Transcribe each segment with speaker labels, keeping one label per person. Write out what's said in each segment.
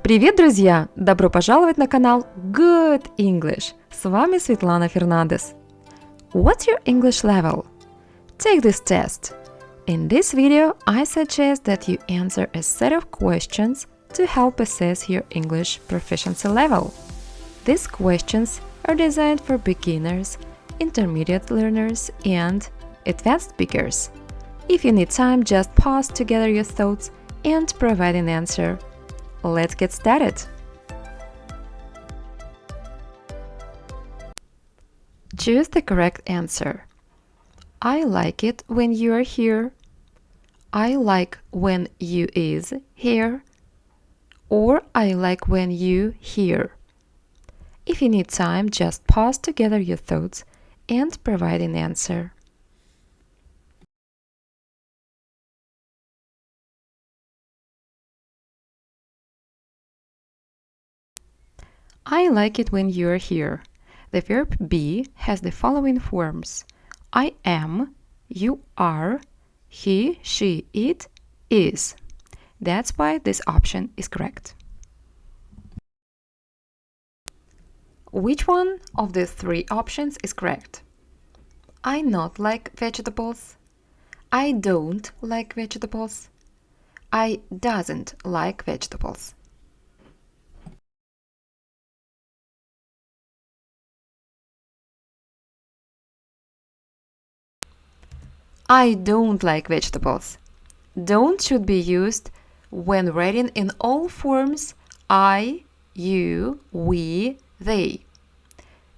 Speaker 1: Привет, друзья! Добро пожаловать на канал Goood English. С вами Лана Фернандез. What's your English level? Take this test. In this video, I suggest that you answer a set of questions to help assess your English proficiency level. These questions are designed for beginners, intermediate learners, and advanced speakers. If you need time, just pause to gather your thoughts and provide an answer. Let's get started! Choose the correct answer. I like it when you are here. I like when you is here. Or I like when you here. If you need time, just pause to gather your thoughts and provide an answer. I like it when you're here. The verb be has the following forms: I am, you are, he, she, it, is. That's why this option is correct. Which one of the three options is correct? I not like vegetables. I don't like vegetables. I doesn't like vegetables. I don't like vegetables. Don't should be used when writing in all forms I, you, we, they.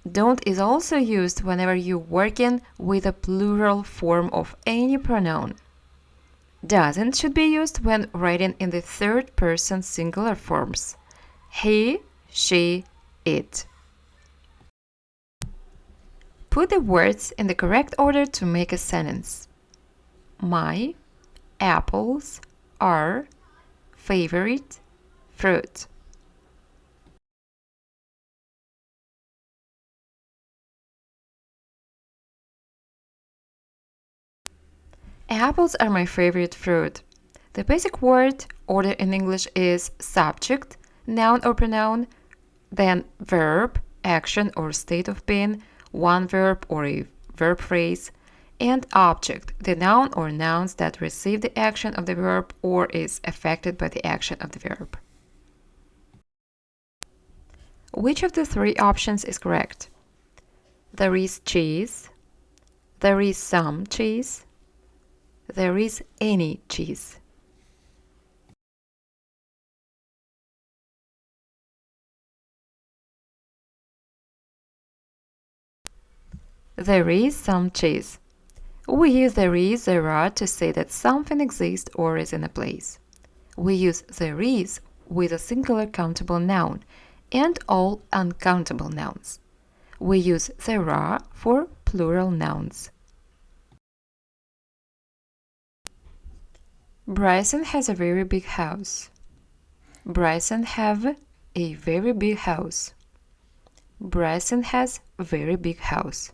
Speaker 1: Don't is also used whenever you're working with a plural form of any pronoun. Doesn't should be used when writing in the third person singular forms he, she, it. Put the words in the correct order to make a sentence. My apples are favorite fruit. Apples are my favorite fruit. The basic word order in English is subject, noun or pronoun, then verb, action or state of being, one verb or a verb phrase, and object, the noun or nouns that receive the action of the verb or is affected by the action of the verb. Which of the three options is correct? There is cheese. There is some cheese. There is any cheese. There is some cheese. We use there is, there are to say that something exists or is in a place. We use there is with a singular countable noun and all uncountable nouns. We use there are for plural nouns. Bryson has a very big house. Bryson have a very big house. Bryson has a very big house.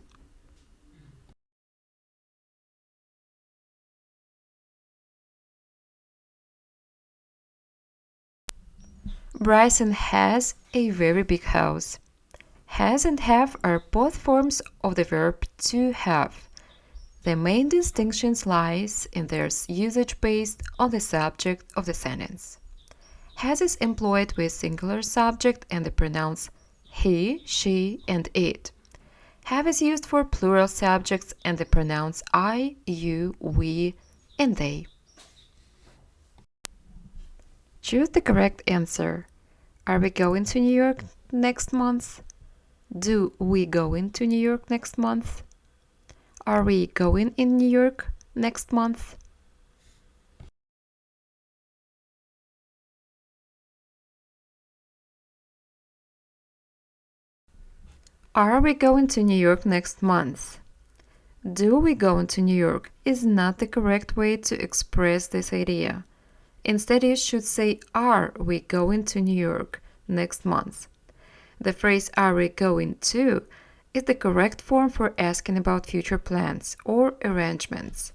Speaker 1: Bryson has a very big house. Has and have are both forms of the verb to have. The main distinctions lies in their usage based on the subject of the sentence. Has is employed with singular subject and the pronouns he, she, and it. Have is used for plural subjects and the pronouns I, you, we, and they. Choose the correct answer. Are we going to New York next month? Do we go into New York next month? Are we going in New York next month? Are we going to New York next month? Do we go into New York is not the correct way to express this idea. Instead, you should say, are we going to New York next month? The phrase are we going to is the correct form for asking about future plans or arrangements.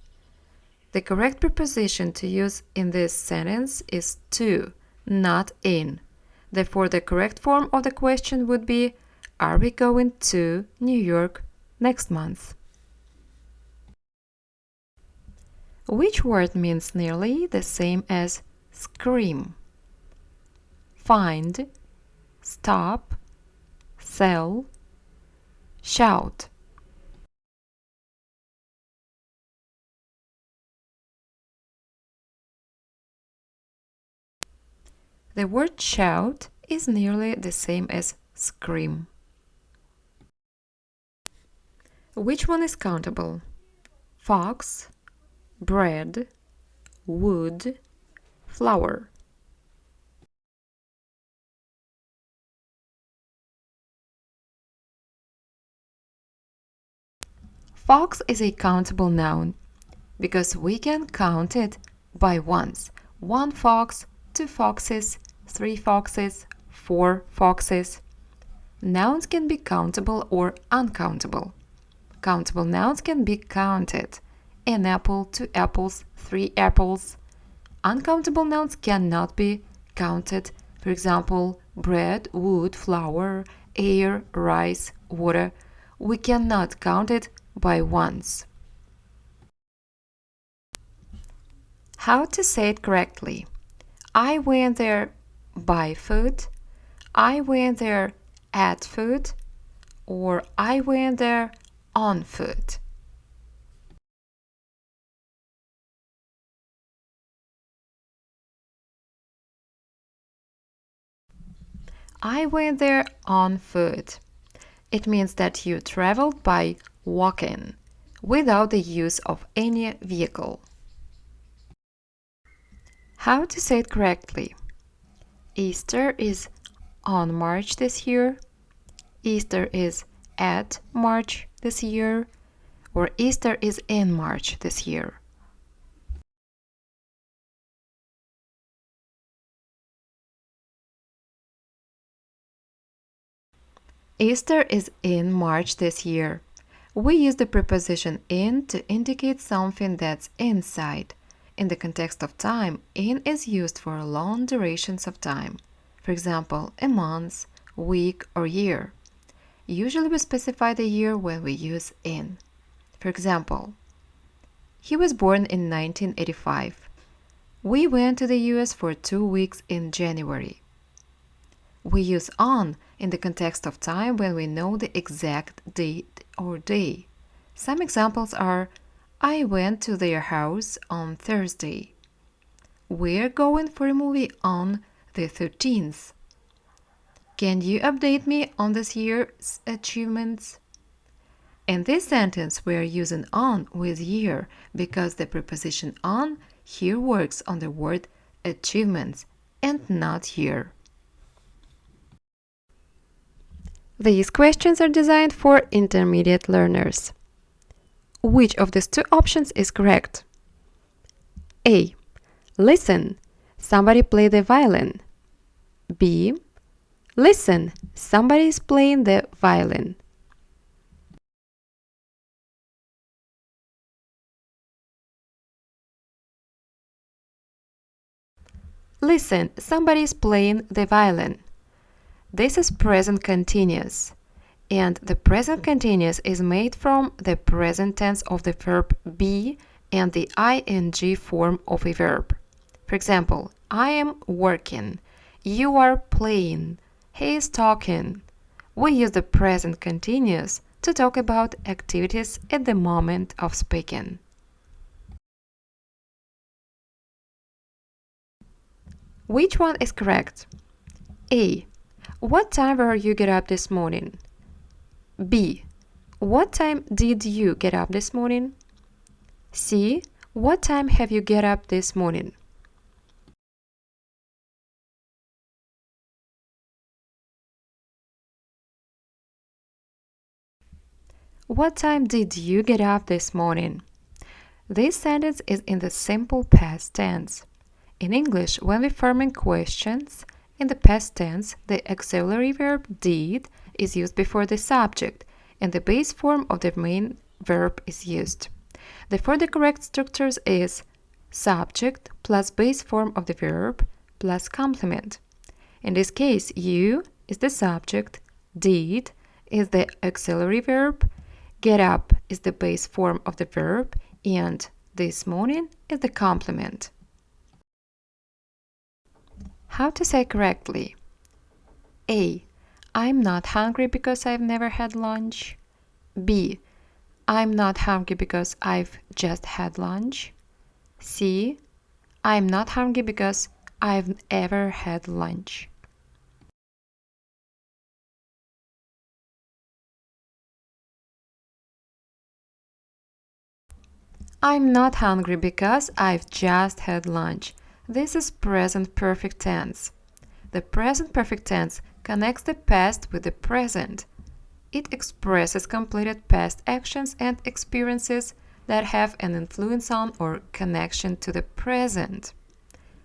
Speaker 1: The correct preposition to use in this sentence is to, not in. Therefore, the correct form of the question would be, are we going to New York next month? Which word means nearly the same as scream? Find, stop, sell, shout. The word shout is nearly the same as scream. Which one is countable? Fox, bread, wood, flower. Fox is a countable noun because we can count it by ones. 1 fox, 2 foxes, 3 foxes, 4 foxes. Nouns can be countable or uncountable. Countable nouns can be counted. An apple, 2 apples, 3 apples. Uncountable nouns cannot be counted. For example, bread, wood, flour, air, rice, water. We cannot count it by ones. How to say it correctly? I went there buy food, I went there at food, or I went there on food. I went there on foot. It means that you traveled by walking, without the use of any vehicle. How to say it correctly? Easter is on March this year. Easter is at March this year. Or Easter is in March this year. Easter is in March this year. We use the preposition in to indicate something that's inside. In the context of time, in is used for long durations of time. For example, a month, week, or year. Usually we specify the year when we use in. For example, he was born in 1985. We went to the US for 2 weeks in January. We use on in the context of time when we know the exact date or day. Some examples are, I went to their house on Thursday. We're going for a movie on the 13th. Can you update me on this year's achievements? In this sentence, we are using on with year because the preposition on here works on the word achievements and not year. These questions are designed for intermediate learners. Which of these two options is correct? A. Listen, somebody play the violin. B. Listen, somebody is playing the violin. Listen, somebody is playing the violin. This is present continuous, and the present continuous is made from the present tense of the verb be and the ing form of a verb. For example, I am working, you are playing, he is talking. We use the present continuous to talk about activities at the moment of speaking. Which one is correct? A. What time were you get up this morning? B. What time did you get up this morning? C. What time have you get up this morning? What time did you get up this morning? This sentence is in the simple past tense. In English, when we forming questions, in the past tense, the auxiliary verb did is used before the subject, and the base form of the main verb is used. Therefore, the correct structure is subject plus base form of the verb plus complement. In this case, you is the subject, did is the auxiliary verb, get up is the base form of the verb, and this morning is the complement. How to say correctly? A. I'm not hungry because I've never had lunch. B. I'm not hungry because I've just had lunch. C. I'm not hungry because I've ever had lunch. I'm not hungry because I've just had lunch. This is present perfect tense. The present perfect tense connects the past with the present. It expresses completed past actions and experiences that have an influence on or connection to the present.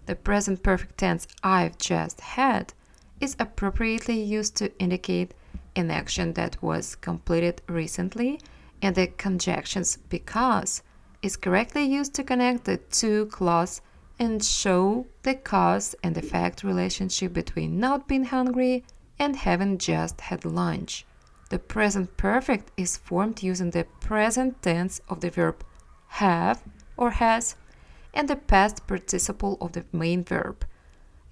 Speaker 1: The present perfect tense I've just had is appropriately used to indicate an action that was completed recently, and the conjunctions because is correctly used to connect the two clauses and show the cause and effect relationship between not being hungry and having just had lunch. The present perfect is formed using the present tense of the verb have or has and the past participle of the main verb.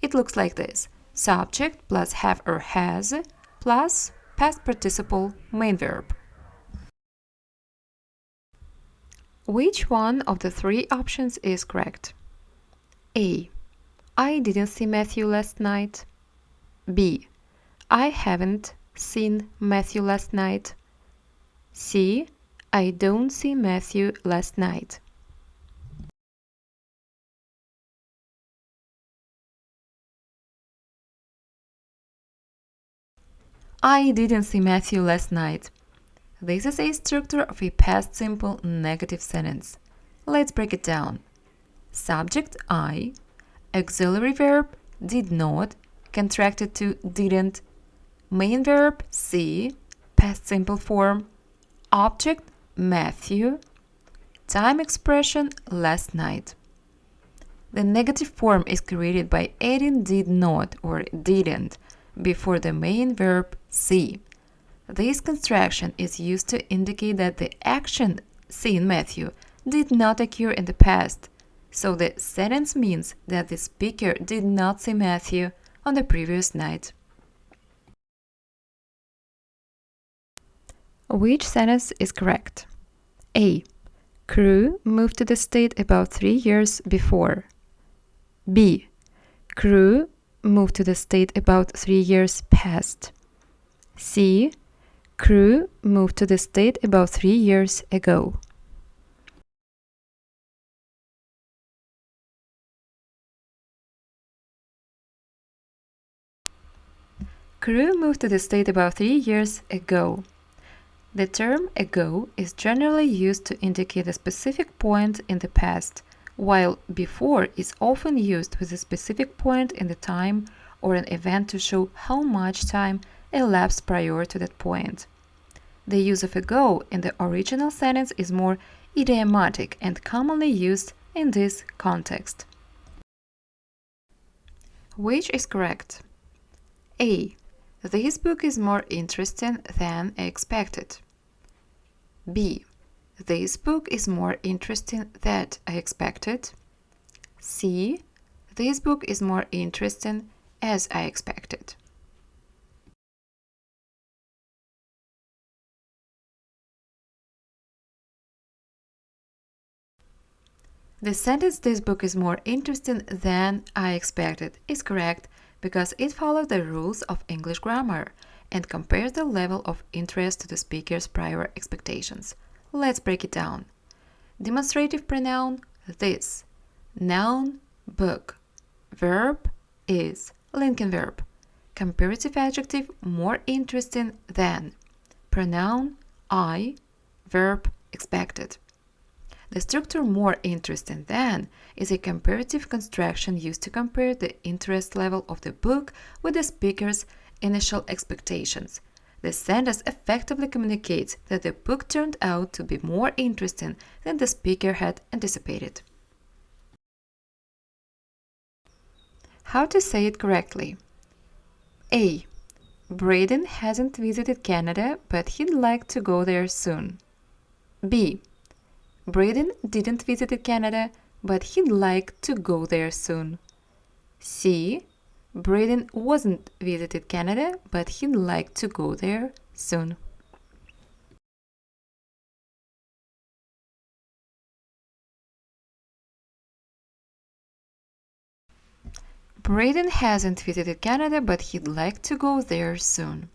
Speaker 1: It looks like this: subject plus have or has plus past participle main verb. Which one of the three options is correct? A. I didn't see Matthew last night. B. I haven't seen Matthew last night. C. I don't see Matthew last night. I didn't see Matthew last night. This is a structure of a past simple negative sentence. Let's break it down. Subject I, auxiliary verb did not, contracted to didn't, main verb see, past simple form, object Matthew, time expression last night. The negative form is created by adding did not or didn't before the main verb see. This construction is used to indicate that the action seeing Matthew did not occur in the past, so the sentence means that the speaker did not see Matthew on the previous night. Which sentence is correct? A. Crew moved to the state about 3 years before. B. Crew moved to the state about 3 years past. C. Crew moved to the state about 3 years ago. Crew moved to the state about 3 years ago. The term ago is generally used to indicate a specific point in the past, while before is often used with a specific point in the time or an event to show how much time elapsed prior to that point. The use of ago in the original sentence is more idiomatic and commonly used in this context. Which is correct? A. This book is more interesting than I expected. B. This book is more interesting than I expected. C. This book is more interesting as I expected. The sentence "this book is more interesting than I expected" is correct because it follows the rules of English grammar and compares the level of interest to the speaker's prior expectations. Let's break it down. Demonstrative pronoun this, noun book, verb is, linking verb, comparative adjective more interesting than, pronoun I, verb expected. The structure more interesting than is a comparative construction used to compare the interest level of the book with the speaker's initial expectations. The sentence effectively communicates that the book turned out to be more interesting than the speaker had anticipated. How to say it correctly? A. Braden hasn't visited Canada, but he'd like to go there soon. B. Braden didn't visit Canada, but he'd like to go there soon. C. Braden wasn't visited Canada, but he'd like to go there soon. Braden hasn't visited Canada, but he'd like to go there soon.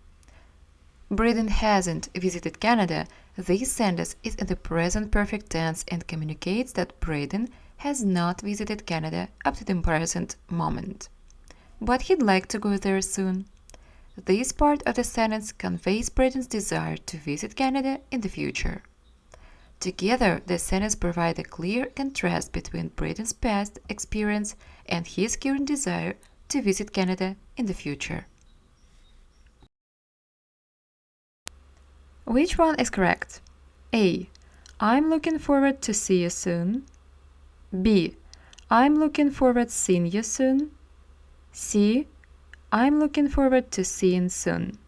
Speaker 1: Braden hasn't visited Canada. This sentence is in the present perfect tense and communicates that Braden has not visited Canada up to the present moment. But he'd like to go there soon. This part of the sentence conveys Braden's desire to visit Canada in the future. Together, the sentence provides a clear contrast between Braden's past experience and his current desire to visit Canada in the future. Which one is correct? A. I'm looking forward to see you soon. B. I'm looking forward to seeing you soon. C. I'm looking forward to seeing soon.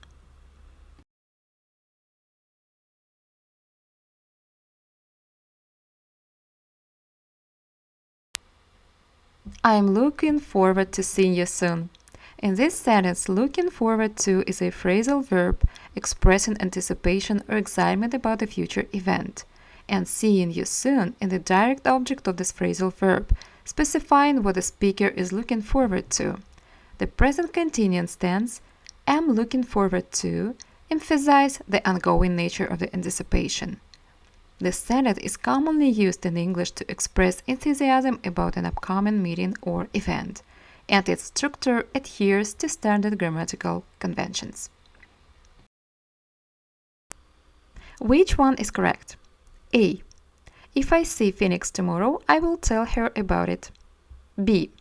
Speaker 1: I'm looking forward to seeing you soon. In this sentence, looking forward to is a phrasal verb expressing anticipation or excitement about a future event, and seeing you soon is the direct object of this phrasal verb, specifying what the speaker is looking forward to. The present continuous tense, am looking forward to, emphasizes the ongoing nature of the anticipation. This sentence is commonly used in English to express enthusiasm about an upcoming meeting or event, and its structure adheres to standard grammatical conventions. Which one is correct? A. If I see Phoenix tomorrow, I will tell her about it. B.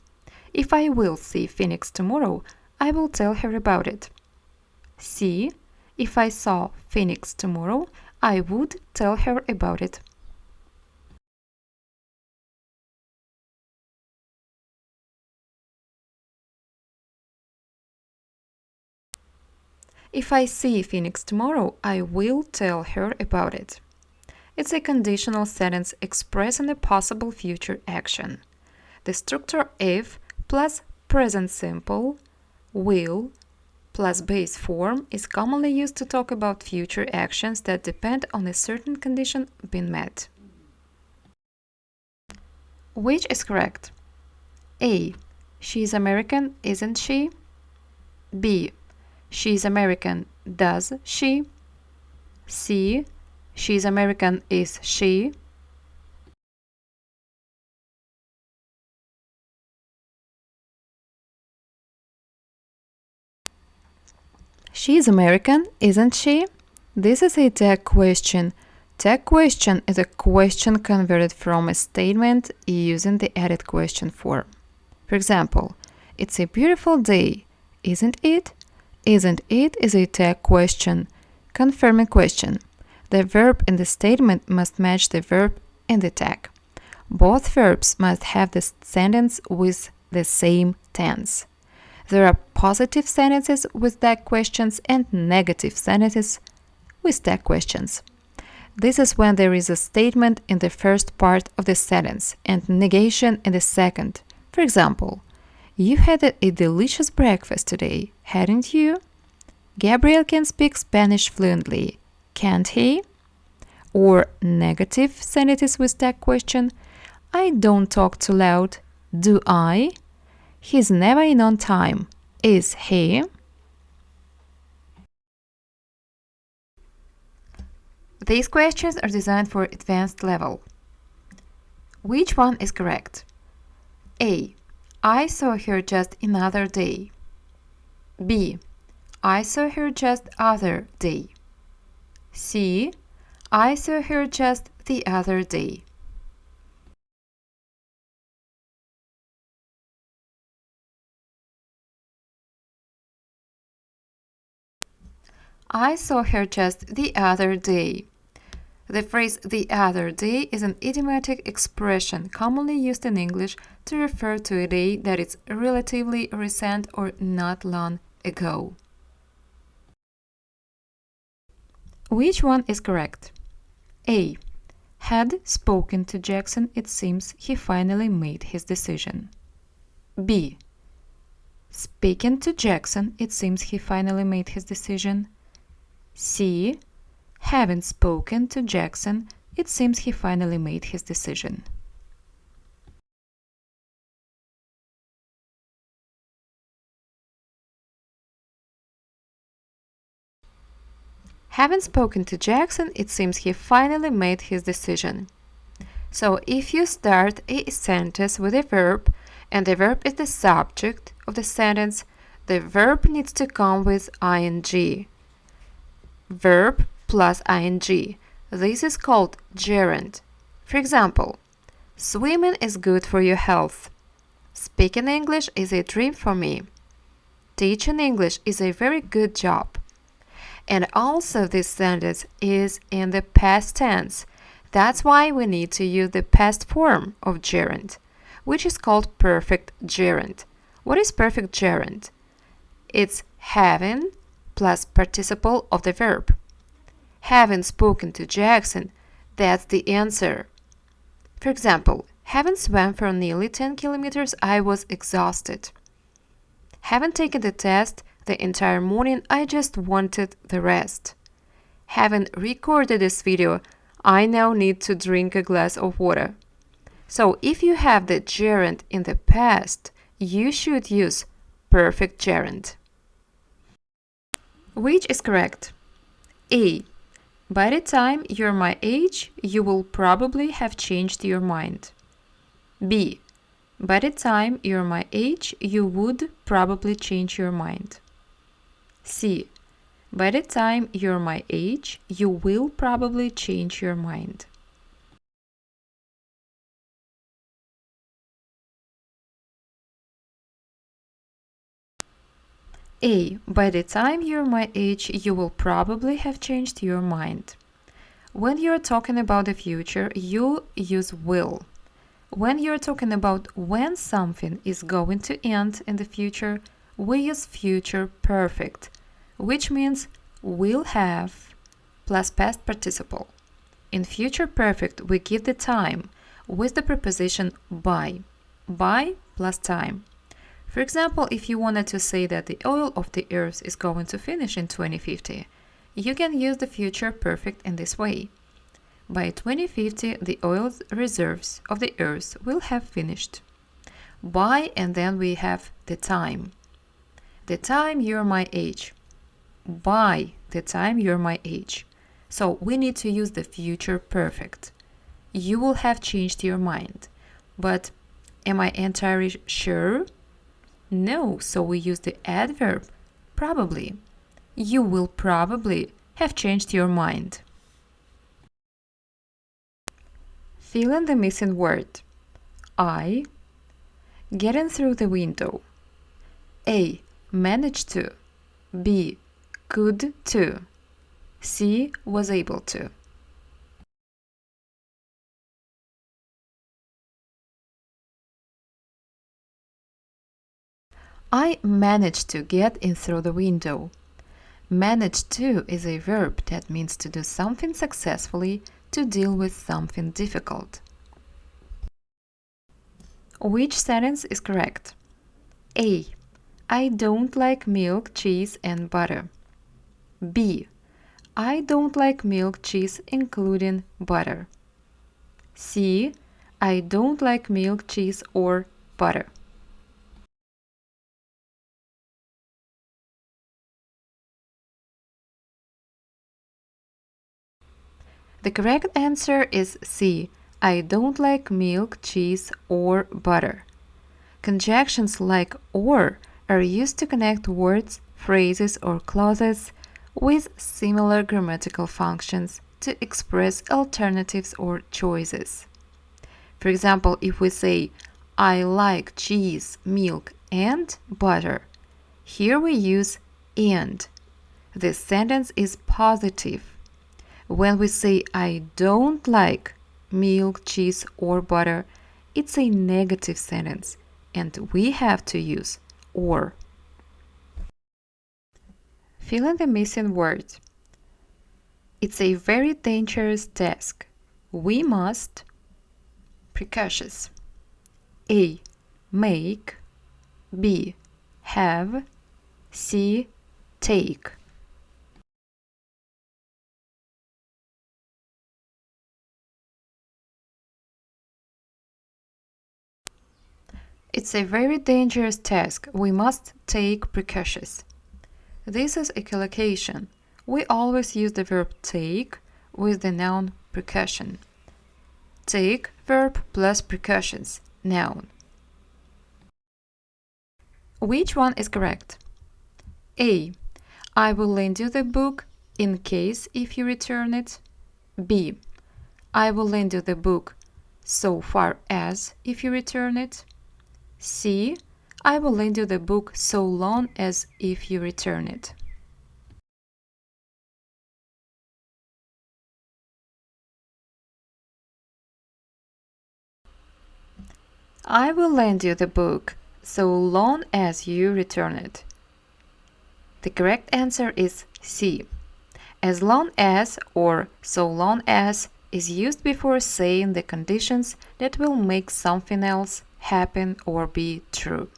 Speaker 1: If I will see Phoenix tomorrow, I will tell her about it. C. If I saw Phoenix tomorrow, I would tell her about it. If I see Phoenix tomorrow, I will tell her about it. It's a conditional sentence expressing a possible future action. The structure if plus present simple, will, plus base form is commonly used to talk about future actions that depend on a certain condition being met. Which is correct? A. She's American, isn't she? B. She's American, does she? C. She's American, is she? She's American, isn't she? This is a tag question. Tag question is a question converted from a statement using the added question form. For example, it's a beautiful day, isn't it? Isn't it is a tag question, confirming question. The verb in the statement must match the verb in the tag. Both verbs must have the sentence with the same tense. There are positive sentences with tag questions and negative sentences with tag questions. This is when there is a statement in the first part of the sentence and negation in the second. For example, you had a delicious breakfast today, hadn't you? Gabriel can speak Spanish fluently, can't he? Or negative sentences with tag question. I don't talk too loud, do I? He's never in on time, is he? These questions are designed for advanced level. Which one is correct? A. I saw her just another day. B. I saw her just other day. C. I saw her just the other day. I saw her just the other day. The phrase the other day is an idiomatic expression commonly used in English to refer to a day that is relatively recent or not long ago. Which one is correct? A. Had spoken to Jackson, it seems he finally made his decision. B. Speaking to Jackson, it seems he finally made his decision. C. Having spoken to Jackson, it seems he finally made his decision. Having spoken to Jackson, it seems he finally made his decision. So if you start a sentence with a verb, and the verb is the subject of the sentence, the verb needs to come with ing. Verb plus ing. This is called gerund. For example, swimming is good for your health. Speaking English is a dream for me. Teaching English is a very good job. And also this sentence is in the past tense. That's why we need to use the past form of gerund, which is called perfect gerund. What is perfect gerund? It's having plus participle of the verb. Having spoken to Jackson, that's the answer. For example, having swam for nearly 10 kilometers, I was exhausted. Having taken the test the entire morning, I just wanted the rest. Having recorded this video, I now need to drink a glass of water. So if you have the gerund in the past, you should use perfect gerund. Which is correct? A. By the time you're my age, you will probably have changed your mind. B. By the time you're my age, you would probably change your mind. C. By the time you're my age, you will probably change your mind. A. By the time you're my age, you will probably have changed your mind. When you're talking about the future, you use will. When you're talking about when something is going to end in the future, we use future perfect, which means will have plus past participle. In future perfect, we give the time with the preposition by plus time. For example, if you wanted to say that the oil of the earth is going to finish in 2050, you can use the future perfect in this way. By 2050, the oil reserves of the earth will have finished. By, and then we have the time. The time you're my age. By the time you're my age. So we need to use the future perfect. You will have changed your mind. But am I entirely sure? No, so we use the adverb probably. You will probably have changed your mind. Fill in the missing word. I. Getting through the window. A. Managed to. B. Could to. C. Was able to. I managed to get in through the window. Manage to is a verb that means to do something successfully, to deal with something difficult. Which sentence is correct? A. I don't like milk, cheese, and butter. B. I don't like milk, cheese, including butter. C. I don't like milk, cheese, or butter. The correct answer is C. I don't like milk, cheese, or butter. Conjunctions like or are used to connect words, phrases, or clauses with similar grammatical functions to express alternatives or choices. For example, if we say, I like cheese, milk, and butter, here we use and. This sentence is positive. When we say, I don't like milk, cheese, or butter, it's a negative sentence, and we have to use or. Fill in the missing word. It's a very dangerous task. We must. Precautious. A. Make. B. Have. C. Take. It's a very dangerous task. We must take precautions. This is a collocation. We always use the verb take with the noun precaution. Take verb plus precautions, noun. Which one is correct? A. I will lend you the book in case if you return it. B. I will lend you the book so far as if you return it. C. I will lend you the book so long as if you return it. I will lend you the book so long as you return it. The correct answer is C. As long as or so long as is used before saying the conditions that will make something else happen or be true.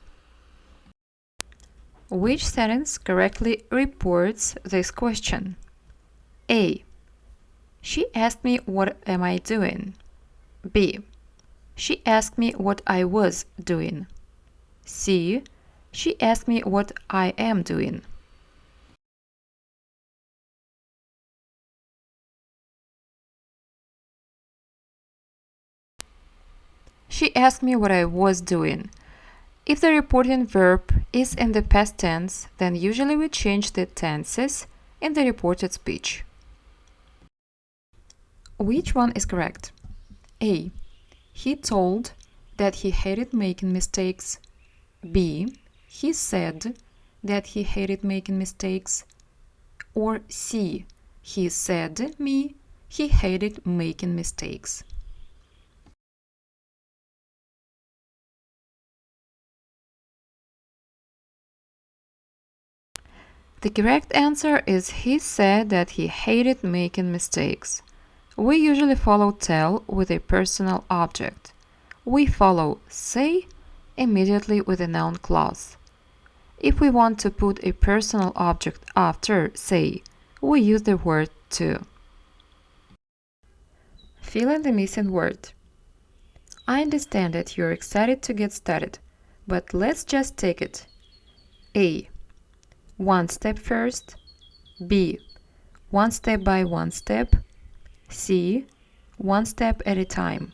Speaker 1: Which sentence correctly reports this question? A. She asked me what am I doing? B. She asked me what I was doing. C. She asked me what I am doing. She asked me what I was doing. If the reporting verb is in the past tense, then usually we change the tenses in the reported speech. Which one is correct? A. He told that he hated making mistakes. B. He said that he hated making mistakes. Or C. He said me he hated making mistakes. The correct answer is he said that he hated making mistakes. We usually follow tell with a personal object. We follow say immediately with a noun clause. If we want to put a personal object after say, we use the word to. Fill in the missing word. I understand that you're excited to get started, but let's just take it. A. One step first. B. One step by one step. C. One step at a time.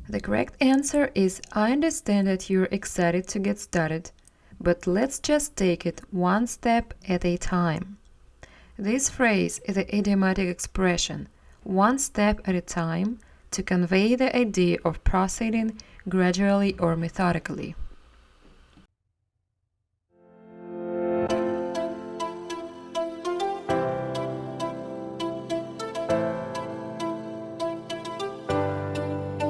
Speaker 1: The correct answer is I understand that you're excited to get started, but let's just take it one step at a time. This phrase is an idiomatic expression, one step at a time, to convey the idea of proceeding gradually or methodically.